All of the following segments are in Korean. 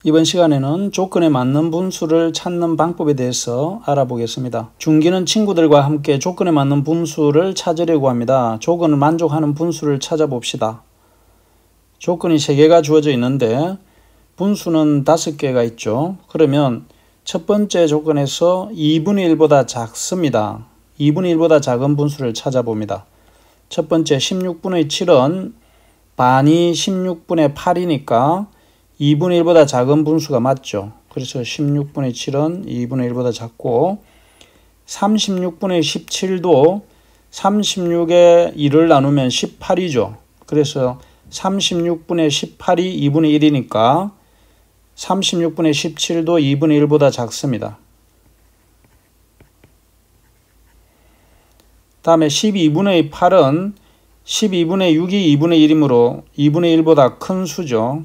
이번 시간에는 조건에 맞는 분수를 찾는 방법에 대해서 알아보겠습니다. 중2는 친구들과 함께 조건에 맞는 분수를 찾으려고 합니다. 조건을 만족하는 분수를 찾아봅시다. 조건이 3개가 주어져 있는데 분수는 5개가 있죠. 그러면 첫 번째 조건에서 2분의 1보다 작습니다. 2분의 1보다 작은 분수를 찾아봅니다. 첫 번째 16분의 7은 반이 16분의 8이니까 2분의 1보다 작은 분수가 맞죠. 그래서 16분의 7은 2분의 1보다 작고 36분의 17도 36에 1을 나누면 18이죠. 그래서 36분의 18이 2분의 1이니까 36분의 17도 2분의 1보다 작습니다. 다음에 12분의 8은 12분의 6이 2분의 1이므로 2분의 1보다 큰 수죠.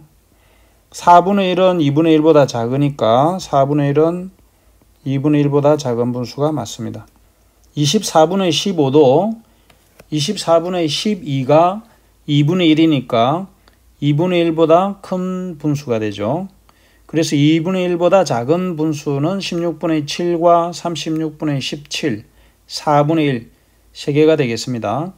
4분의 1은 2분의 1보다 작으니까 4분의 1은 2분의 1보다 작은 분수가 맞습니다. 24분의 15도 24분의 12가 2분의 1이니까 2분의 1보다 큰 분수가 되죠. 그래서 2분의 1보다 작은 분수는 16분의 7과 36분의 17, 4분의 1, 3개가 되겠습니다.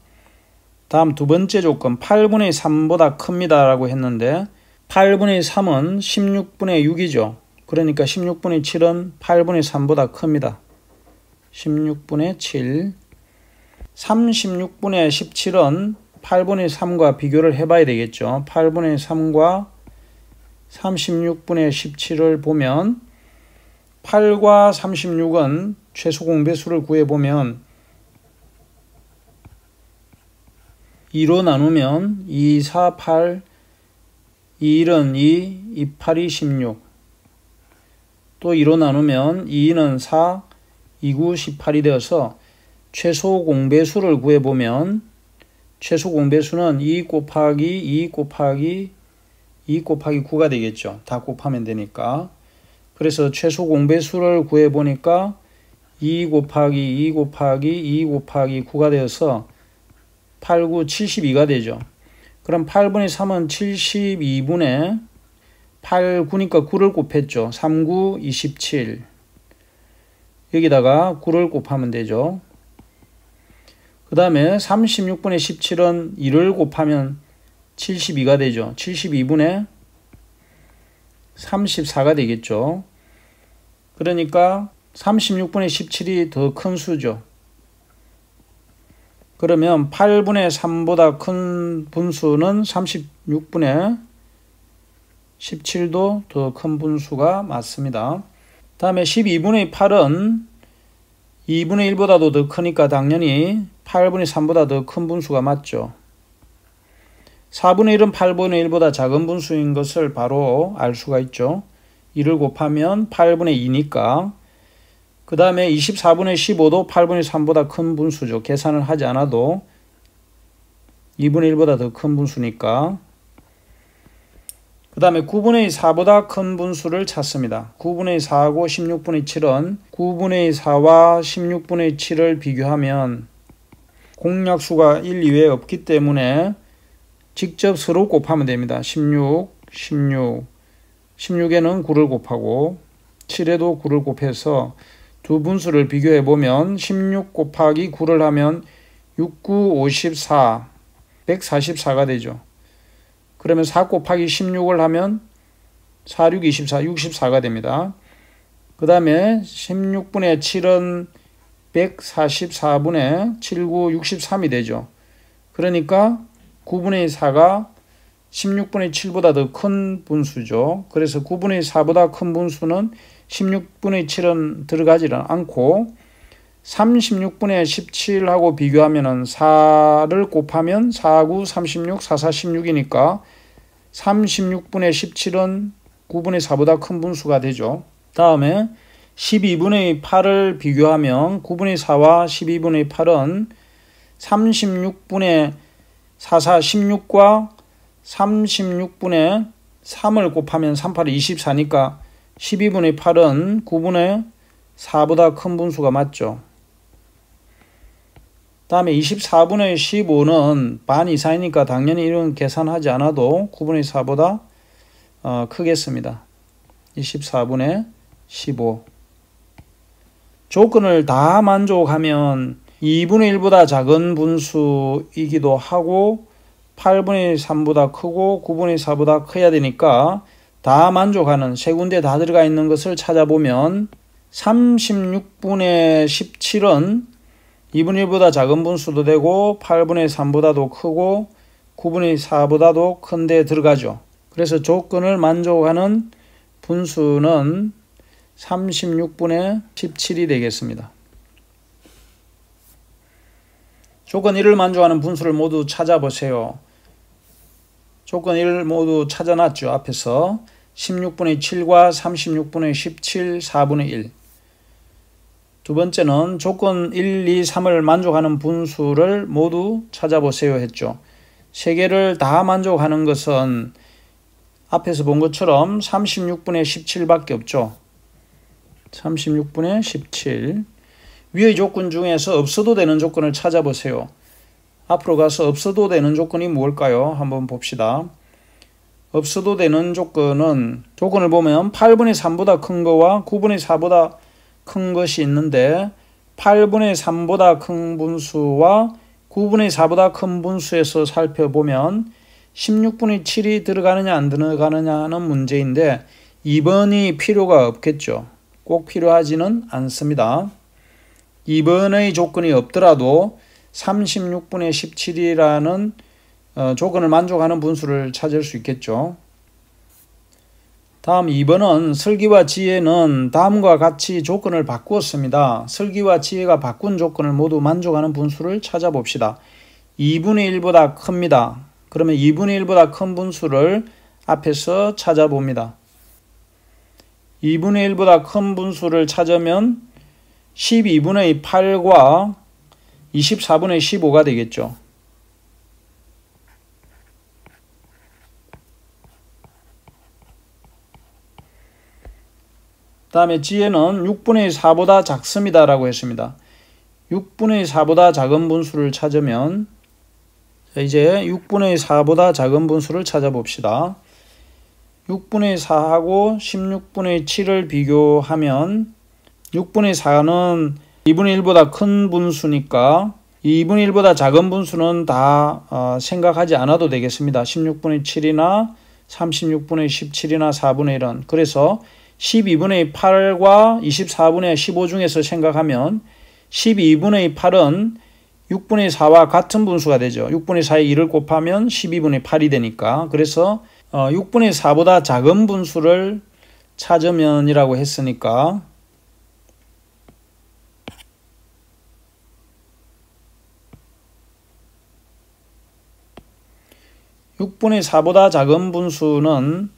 다음 두 번째 조건 8분의 3보다 큽니다 라고 했는데 8분의 3은 16분의 6이죠. 그러니까 16분의 7은 8분의 3보다 큽니다. 16분의 7. 36분의 17은 8분의 3과 비교를 해봐야 되겠죠. 8분의 3과 36분의 17을 보면 8과 36은 최소 공배수를 구해보면 2로 나누면 2, 4, 8, 2는 2, 2, 8이 16. 또 2로 나누면 2는 4, 2, 9, 18이 되어서 최소 공배수를 구해보면 최소 공배수는 2 곱하기 2 곱하기 2 곱하기 9가 되겠죠. 다 곱하면 되니까. 그래서 최소 공배수를 구해보니까 2 곱하기 2 곱하기 2 곱하기 9가 되어서 8, 9, 72가 되죠. 그럼 8분의 3은 72분의 8, 9니까 9를 곱했죠. 3, 9, 27. 여기다가 9를 곱하면 되죠. 그 다음에 36분의 17은 2를 곱하면 72가 되죠. 72분의 34가 되겠죠. 그러니까 36분의 17이 더 큰 수죠. 그러면 8분의 3보다 큰 분수는 36분의 17도 더 큰 분수가 맞습니다. 다음에 12분의 8은 2분의 1보다도 더 크니까 당연히 8분의 3보다 더 큰 분수가 맞죠. 4분의 1은 8분의 1보다 작은 분수인 것을 바로 알 수가 있죠. 2를 곱하면 8분의 2니까 그 다음에 24분의 15도 8분의 3보다 큰 분수죠. 계산을 하지 않아도 2분의 1보다 더 큰 분수니까. 그 다음에 9분의 4보다 큰 분수를 찾습니다. 9분의 4하고 16분의 7은 9분의 4와 16분의 7을 비교하면 공약수가 1 이외에 없기 때문에 직접 서로 곱하면 됩니다. 16, 16, 16에는 9를 곱하고 7에도 9를 곱해서 두 분수를 비교해 보면 16 곱하기 9를 하면 6, 9, 54, 144가 되죠. 그러면 4 곱하기 16을 하면 4, 6, 24, 64가 됩니다. 그 다음에 16분의 7은 144분의 7, 9, 63이 되죠. 그러니까 9분의 4가 16분의 7보다 더 큰 분수죠. 그래서 9분의 4보다 큰 분수는 16분의 7은 들어가지 않고 36분의 17하고 비교하면 4를 곱하면 4, 9, 36, 4, 4, 16이니까 36분의 17은 9분의 4보다 큰 분수가 되죠. 다음에 12분의 8을 비교하면 9분의 4와 12분의 8은 36분의 4, 4, 16과 36분의 3을 곱하면 3, 8이 24니까 12분의 8은 9분의 4보다 큰 분수가 맞죠. 다음에 24분의 15는 반 이상이니까 당연히 이런 계산하지 않아도 9분의 4보다 크겠습니다. 24분의 15. 조건을 다 만족하면 2분의 1보다 작은 분수이기도 하고 8분의 3보다 크고 9분의 4보다 커야 되니까 다 만족하는 세 군데 다 들어가 있는 것을 찾아보면 36분의 17은 2분의 1보다 작은 분수도 되고 8분의 3보다도 크고 9분의 4보다도 큰 데 들어가죠. 그래서 조건을 만족하는 분수는 36분의 17이 되겠습니다. 조건 1을 만족하는 분수를 모두 찾아보세요. 조건 1을 모두 찾아놨죠. 앞에서 16분의 7과 36분의 17, 4분의 1. 두 번째는 조건 1, 2, 3을 만족하는 분수를 모두 찾아보세요 했죠. 세 개를 다 만족하는 것은 앞에서 본 것처럼 36분의 17밖에 없죠. 36분의 17. 위의 조건 중에서 없어도 되는 조건을 찾아보세요. 앞으로 가서 없어도 되는 조건이 무엇일까요? 한번 봅시다. 없어도 되는 조건은 조건을 보면 8분의 3보다 큰 거와 9분의 4보다 큰 것이 있는데 8분의 3보다 큰 분수와 9분의 4보다 큰 분수에서 살펴보면 16분의 7이 들어가느냐 안 들어가느냐는 문제인데 2번이 필요가 없겠죠. 꼭 필요하지는 않습니다. 2번의 조건이 없더라도 36분의 17이라는 조건을 만족하는 분수를 찾을 수 있겠죠. 다음 2번은 설기와 지혜는 다음과 같이 조건을 바꾸었습니다. 설기와 지혜가 바꾼 조건을 모두 만족하는 분수를 찾아봅시다. 2분의 1보다 큽니다. 그러면 2분의 1보다 큰 분수를 앞에서 찾아봅니다. 2분의 1보다 큰 분수를 찾으면 12분의 8과 24분의 15가 되겠죠. 다음에 지혜는 6분의 4보다 작습니다 라고 했습니다. 6분의 4보다 작은 분수를 찾으면 이제 6분의 4보다 작은 분수를 찾아봅시다. 6분의 4하고 16분의 7을 비교하면 6분의 4는 2분의 1보다 큰 분수니까 2분의 1보다 작은 분수는 다 생각하지 않아도 되겠습니다. 16분의 7이나 36분의 17이나 4분의 1은. 그래서 12분의 8과 24분의 15 중에서 생각하면 12분의 8은 6분의 4와 같은 분수가 되죠. 6분의 4에 1을 곱하면 12분의 8이 되니까. 그래서 6분의 4보다 작은 분수를 찾으면이라고 했으니까 6분의 4보다 작은 분수는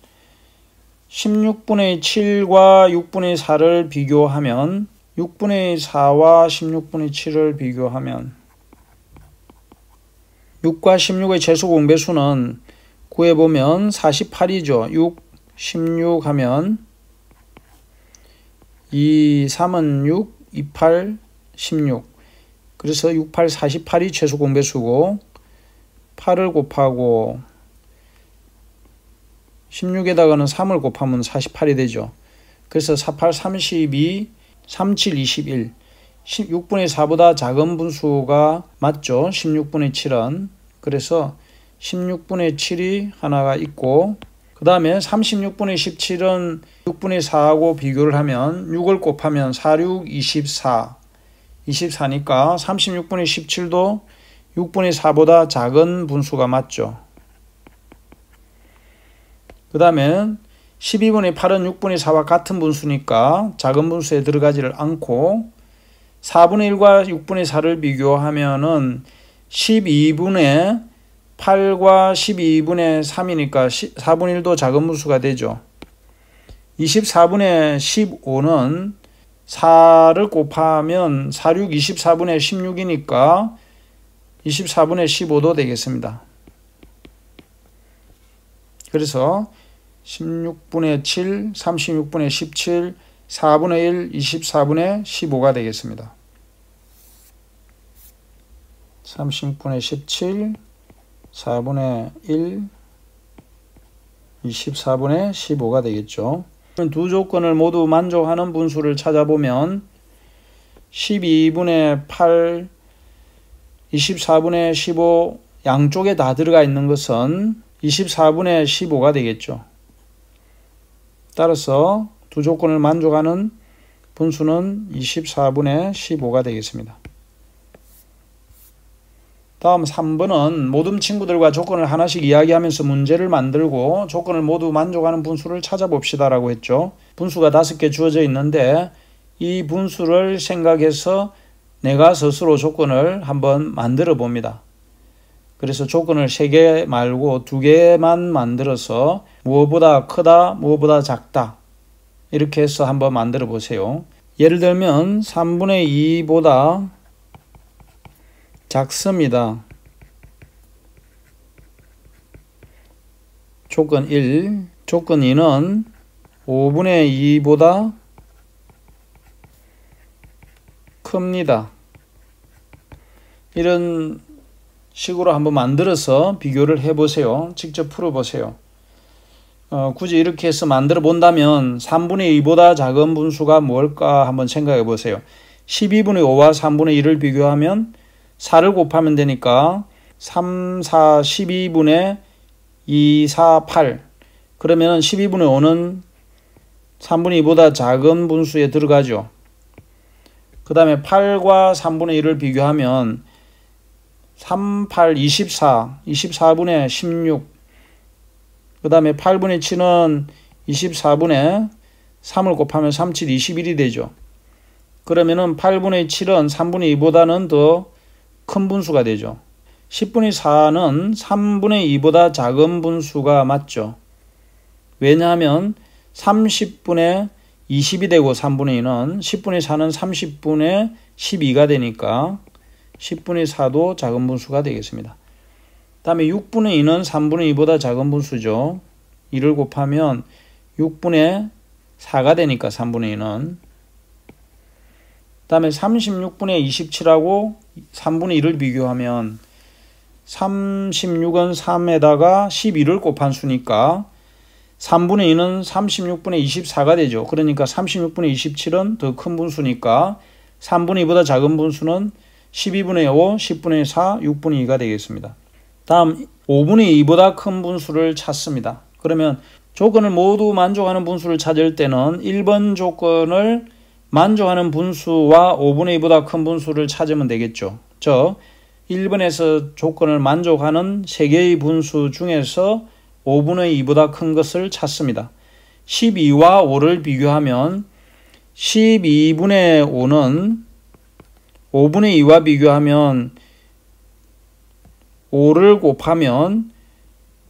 16분의 7과 6분의 4를 비교하면 6분의 4와 16분의 7을 비교하면 6과 16의 제수 공배수는 구해보면 48이죠. 6, 16 하면 2, 3은 6, 28, 16. 그래서 6, 8, 48이 제수 공배수고 8을 곱하고 16에다가는 3을 곱하면 48이 되죠. 그래서 48, 32, 37, 21. 6분의 4보다 작은 분수가 맞죠. 16분의 7은. 그래서 16분의 7이 하나가 있고 그 다음에 36분의 17은 6분의 4하고 비교를 하면 6을 곱하면 4, 6, 24. 24니까 36분의 17도 6분의 4보다 작은 분수가 맞죠. 그 다음에 12분의 8은 6분의 4와 같은 분수니까 작은 분수에 들어가지를 않고 4분의 1과 6분의 4를 비교하면은 12분의 8과 12분의 3이니까 4분의 1도 작은 분수가 되죠. 24분의 15는 4를 곱하면 4, 6, 24분의 16이니까 24분의 15도 되겠습니다. 그래서 16분의 7, 36분의 17, 4분의 1, 24분의 15가 되겠습니다. 36분의 17, 4분의 1, 24분의 15가 되겠죠. 두 조건을 모두 만족하는 분수를 찾아보면 12분의 8, 24분의 15 양쪽에 다 들어가 있는 것은 24분의 15가 되겠죠. 따라서 두 조건을 만족하는 분수는 24분의 15가 되겠습니다. 다음 3번은 모든 친구들과 조건을 하나씩 이야기하면서 문제를 만들고 조건을 모두 만족하는 분수를 찾아봅시다 라고 했죠. 분수가 5개 주어져 있는데 이 분수를 생각해서 내가 스스로 조건을 한번 만들어 봅니다. 그래서 조건을 3개 말고 2개만 만들어서 무엇보다 크다, 무엇보다 작다 이렇게 해서 한번 만들어 보세요. 예를 들면 3분의 2보다 작습니다. 조건 1, 조건 2는 5분의 2보다 큽니다. 이런 식으로 한번 만들어서 비교를 해보세요. 직접 풀어보세요. 굳이 이렇게 해서 만들어 본다면 3분의 2보다 작은 분수가 뭘까 한번 생각해 보세요. 12분의 5와 3분의 2를 비교하면 4를 곱하면 되니까 3, 4, 12분의 2, 4, 8 그러면 12분의 5는 3분의 2보다 작은 분수에 들어가죠. 그 다음에 8과 3분의 1을 비교하면 3, 8, 24, 24분의 16 그 다음에 8분의 7은 24분의 3을 곱하면 3, 7, 21이 되죠. 그러면은 8분의 7은 3분의 2보다는 더 큰 분수가 되죠. 10분의 4는 3분의 2보다 작은 분수가 맞죠. 왜냐하면 30분의 20이 되고 3분의 2는 10분의 4는 30분의 12가 되니까 10분의 4도 작은 분수가 되겠습니다. 다음에 6분의 2는 3분의 2보다 작은 분수죠. 2를 곱하면 6분의 4가 되니까 3분의 2는 다음에 36분의 27하고 3분의 1을 비교하면 36은 3에다가 12를 곱한 수니까 3분의 2는 36분의 24가 되죠. 그러니까 36분의 27은 더 큰 분수니까 3분의 2보다 작은 분수는 12분의 5, 10분의 4, 6분의 2가 되겠습니다. 다음 5분의 2보다 큰 분수를 찾습니다. 그러면 조건을 모두 만족하는 분수를 찾을 때는 1번 조건을 만족하는 분수와 5분의 2보다 큰 분수를 찾으면 되겠죠. 즉 1번에서 조건을 만족하는 3개의 분수 중에서 5분의 2보다 큰 것을 찾습니다. 12와 5를 비교하면 12분의 5는 5분의 2와 비교하면 5를 곱하면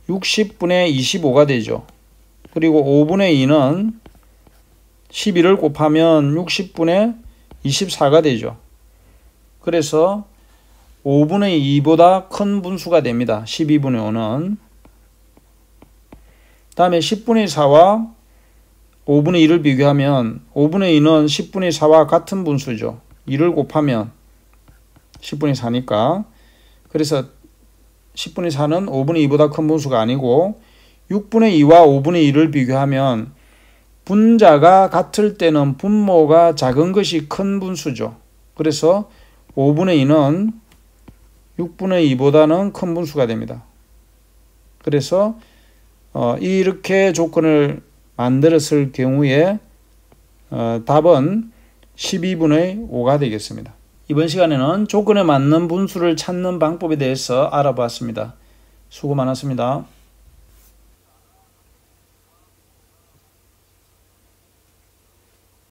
60분의 25가 되죠. 그리고 5분의 2는 12를 곱하면 60분의 24가 되죠. 그래서 5분의 2보다 큰 분수가 됩니다. 12분의 5는. 다음에 10분의 4와 5분의 2를 비교하면 5분의 2는 10분의 4와 같은 분수죠. 2를 곱하면 10분의 4니까. 그래서 10분의 4는 5분의 2보다 큰 분수가 아니고 6분의 2와 5분의 2를 비교하면 분자가 같을 때는 분모가 작은 것이 큰 분수죠. 그래서 5분의 2는 6분의 2보다는 큰 분수가 됩니다. 그래서 이렇게 조건을 만들었을 경우에 답은 12분의 5가 되겠습니다. 이번 시간에는 조건에 맞는 분수를 찾는 방법에 대해서 알아봤습니다. 수고 많았습니다.